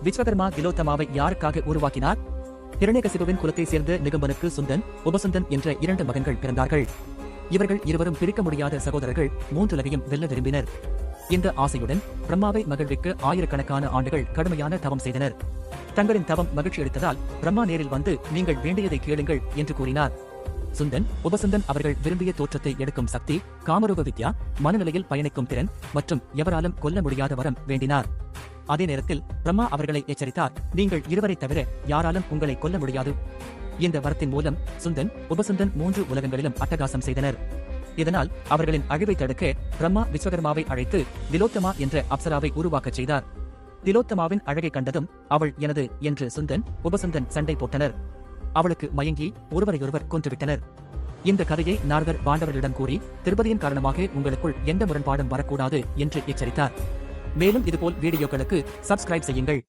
விஸ்வகர்மா திலோத்தமாவை யாருக்காக உருவாக்கினார்? ஹிரண்யகசிபுவின் குலத்தை சேர்ந்த நிகம்பனுக்கு சுந்தன், உபசுந்தன் என்ற 2 மகன்கள் பிறந்தார்கள். இவர்கள் இருவரும் பிரிக்க முடியாத சகோதரர்கள், 3 உலகையும் வெல்ல விரும்பினர். இந்த ஆசையுடன் பிரம்மாவை மகிழ்விக்க ஆயிரக்கணக்கான ஆண்டுகள் கடுமையான தவம் செய்தனர். தங்களின் தவம் மகிழ்ச்சி அளித்ததால் பிரம்மா நேரில் வந்து நீங்கள் வேண்டியதை கேளுங்கள் என்று கூறினார். சுந்தன், உபசுந்தன் அவர்கள் விரும்பிய தோற்றத்தை எடுக்கும் சக்தி, காமரூப வித்யா, மனநிலையில் பயணிக்கும் திறன் மற்றும் எவராலும் கொல்ல முடியாத வரம் வேண்டினார். அதே நேரத்தில் பிரம்மா அவர்களை எச்சரித்தார், நீங்கள் இருவரை தவிர யாராலும் உங்களை கொல்ல முடியாது. இந்த வரத்தின் மூலம் சுந்தன், உபசுந்தன் 3 உலகங்களிலும் அட்டகாசம் செய்தனர். இதனால் அவர்களின் அழிவை தடுக்க பிரம்மா விஸ்வகர்மாவை அழைத்து திலோத்தமா என்ற அப்சராவை உருவாக்கச் செய்தார். திலோத்தமாவின் அழகை கண்டதும் அவள் எனது என்று சுந்தன், உபசுந்தன் சண்டை போட்டனர். அவளுக்கு மயங்கி ஒருவரையொருவர் கொன்றுவிட்டனர். இந்த கதையை நாரதர் பாண்டவர்களிடம் கூறி திருப்பதியின் காரணமாக உங்களுக்குள் எந்த முரண்பாடும் வரக்கூடாது என்று எச்சரித்தார். மேலும் இதுபோல் வீடியோக்களுக்கு சப்ஸ்கிரைப் செய்யுங்கள்.